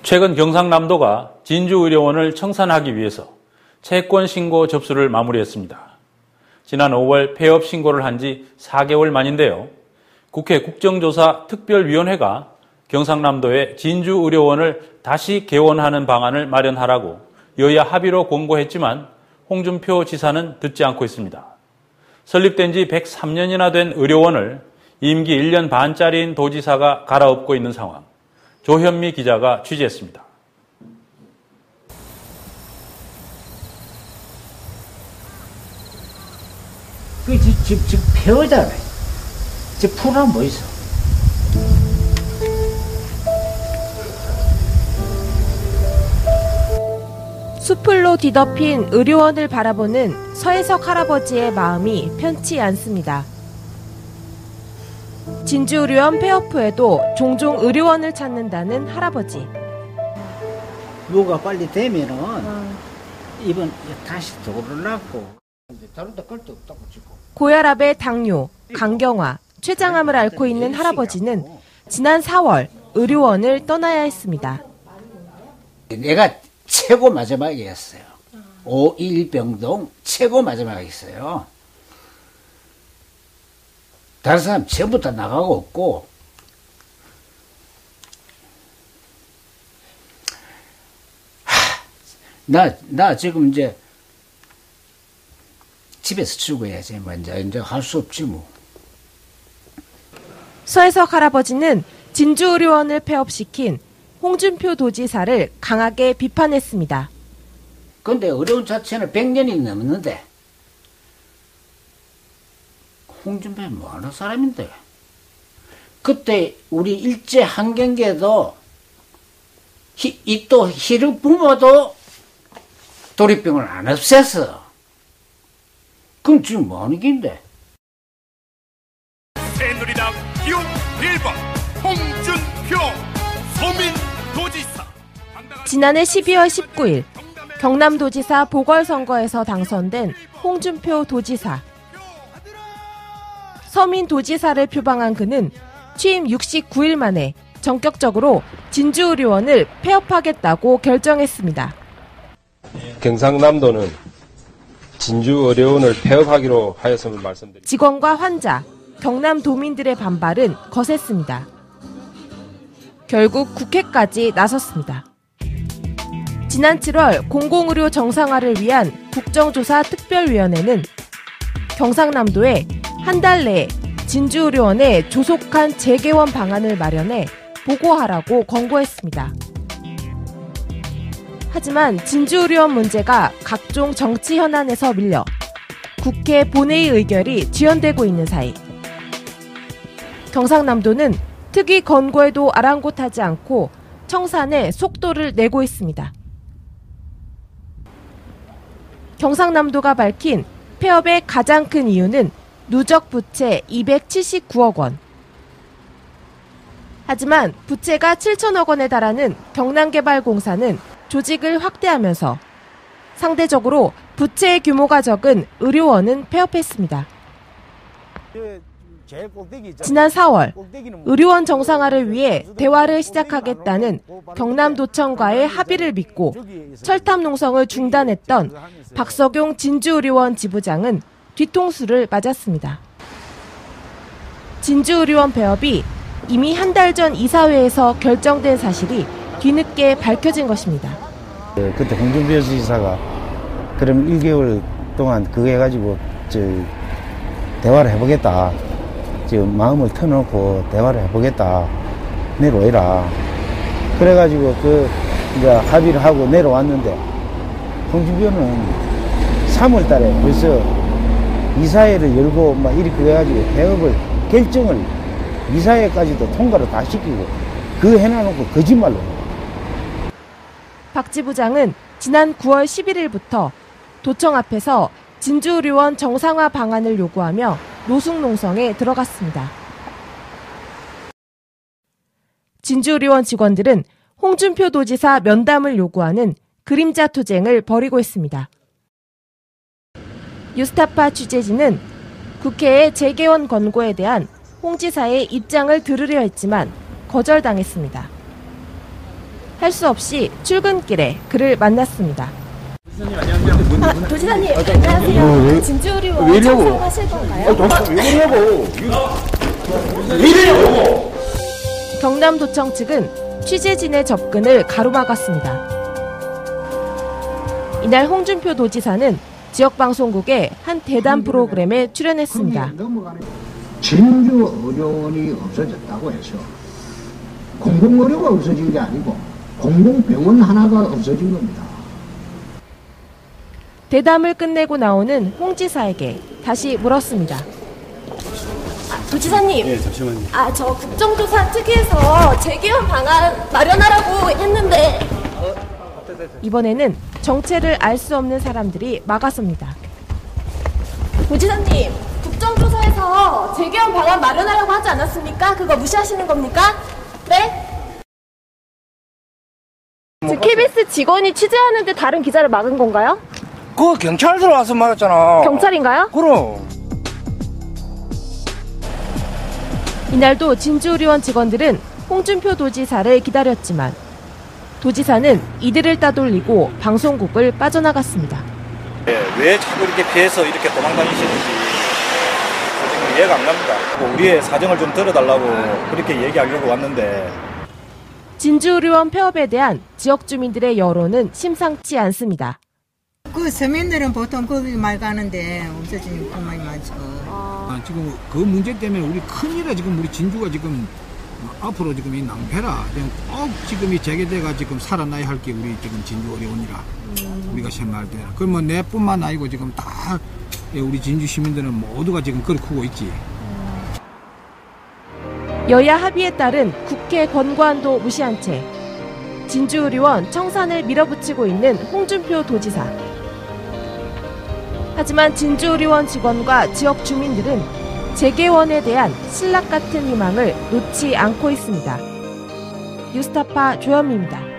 최근 경상남도가 진주의료원을 청산하기 위해서 채권 신고 접수를 마무리했습니다. 지난 5월 폐업 신고를 한 지 4개월 만인데요. 국회 국정조사 특별위원회가 경상남도에 진주의료원을 다시 개원하는 방안을 마련하라고 여야 합의로 권고했지만 홍준표 지사는 듣지 않고 있습니다. 설립된 지 103년이나 된 의료원을 임기 1년 반짜리인 도지사가 갈아엎고 있는 상황. 조현미 기자가 취재했습니다. 그 지금 폐허잖아요. 지금 풀하면 뭐 있어? 수풀로 뒤덮인 의료원을 바라보는 서혜석 할아버지의 마음이 편치 않습니다. 진주의료원 폐업 후에도 종종 의료원을 찾는다는 할아버지. 뭐가 빨리 되면은 이번 다시 돌으려고 다른 데 갈 데 없다고 지금. 고혈압의 당뇨, 간경화, 췌장암을 앓고 있는 할아버지는 지난 4월 의료원을 떠나야 했습니다. 내가 최고 마지막에 했어요. 5.1병동 최고 마지막에 했어요. 다른 사람 전부 다 나가고 없고 나 지금 이제 집에서 죽어야지 뭐 이제 할 수 없지 뭐. 서혜석 할아버지는 진주의료원을 폐업시킨 홍준표 도지사를 강하게 비판했습니다. 그런데 의료원 자체는 100년이 넘는데 홍준표는 뭐하는 사람인데. 그때 우리 일제 한경계도 또 희를 뿜어도 도리병을 안 없앴어. 그럼 지금 뭐하는 긴데? 새누리당 기호 1번 홍준표 서민도지사. 지난해 12월 19일 경남도지사 보궐선거에서 당선된 홍준표 도지사. 서민도지사를 표방한 그는 취임 69일 만에 전격적으로 진주의료원을 폐업하겠다고 결정했습니다. 경상남도는 진주의료원을 폐업하기로 하였음을 말씀드립니다. 직원과 환자, 경남도민들의 반발은 거셌습니다. 결국 국회까지 나섰습니다. 지난 7월 공공의료 정상화를 위한 국정조사 특별위원회는 경상남도에 한 달 내에 진주의료원에 조속한 재개원 방안을 마련해 보고하라고 권고했습니다. 하지만 진주의료원 문제가 각종 정치 현안에서 밀려 국회 본회의 의결이 지연되고 있는 사이 경상남도는 특위 권고에도 아랑곳하지 않고 청산에 속도를 내고 있습니다. 경상남도가 밝힌 폐업의 가장 큰 이유는 누적 부채 279억 원. 하지만 부채가 7천억 원에 달하는 경남개발공사는 조직을 확대하면서 상대적으로 부채의 규모가 적은 의료원은 폐업했습니다. 지난 4월 의료원 정상화를 위해 대화를 시작하겠다는 경남도청과의 합의를 믿고 철탑 농성을 중단했던 박석용 진주의료원 지부장은 뒤통수를 맞았습니다. 진주의료원 폐업이 이미 한 달 전 이사회에서 결정된 사실이 뒤늦게 밝혀진 것입니다. 그때 홍준표 지사가 그럼 1개월 동안 그거 해가지고 대화를 해보겠다. 지금 마음을 터놓고 대화를 해보겠다. 내려오라. 그래가지고 이제 합의를 하고 내려왔는데 홍준표는 3월 달에 벌써 이사회를 열고 막 이렇게 해가지고 폐업을 결정을 이사회까지도 통과를 다 시키고 그거 해놔놓고 거짓말로. 박 지부장은 지난 9월 11일부터 도청 앞에서 진주의료원 정상화 방안을 요구하며 노숙농성에 들어갔습니다. 진주의료원 직원들은 홍준표 도지사 면담을 요구하는 그림자 투쟁을 벌이고 있습니다. 뉴스타파 취재진은 국회의 재개원 권고에 대한 홍 지사의 입장을 들으려 했지만 거절당했습니다. 할 수 없이 출근길에 그를 만났습니다. 도지사님 안녕하세요. 진주의료원 청산하실 건가요? 왜 이래요? 경남도청 측은 취재진의 접근을 가로막았습니다. 이날 홍준표 도지사는 지역방송국의 한 대담 프로그램에 출연했습니다. 진주의료원이 없어졌다고 해서 공공의료가 없어진 게 아니고 공공병원 하나가 없어진 겁니다. 대담을 끝내고 나오는 홍 지사에게 다시 물었습니다. 도지사님. 예, 잠시만요. 저 국정조사 특위에서 재개헌 방안 마련하라고 했는데. 이번에는 정체를 알 수 없는 사람들이 막아섭니다. 도지사님, 국정조사에서 재개헌 방안 마련하라고 하지 않았습니까? 그거 무시하시는 겁니까? 네? 지금 KBS 직원이 취재하는데 다른 기자를 막은 건가요? 그거 경찰 들어와서 막았잖아. 경찰인가요? 그럼. 이날도 진주의료원 직원들은 홍준표 도지사를 기다렸지만 도지사는 이들을 따돌리고 방송국을 빠져나갔습니다. 왜 자꾸 이렇게 피해서 이렇게 도망다니시는지 지금 이해가 안 갑니다. 우리의 사정을 좀 들어달라고 그렇게 얘기하려고 왔는데. 진주의료원 폐업에 대한 지역 주민들의 여론은 심상치 않습니다. 그 서민들은 보통 거기 말 가는데 없어지는 것만이 많죠. 지금 그 문제 때문에 우리 큰일에 지금 우리 진주가 지금 앞으로 지금 이 낭패라 꼭 지금 이 재개대가 지금 살아나야 할 게 우리 지금 진주의료원이라 우리가 생각할 때 그러면 내뿐만 아니고 지금 다 우리 진주 시민들은 모두가 지금 그걸 크고 있지. 여야 합의에 따른 국회 권고안도 무시한 채 진주의료원 청산을 밀어붙이고 있는 홍준표 도지사. 하지만 진주의료원 직원과 지역 주민들은 재개원에 대한 신락 같은 희망을 놓지 않고 있습니다. 뉴스타파 조현미입니다.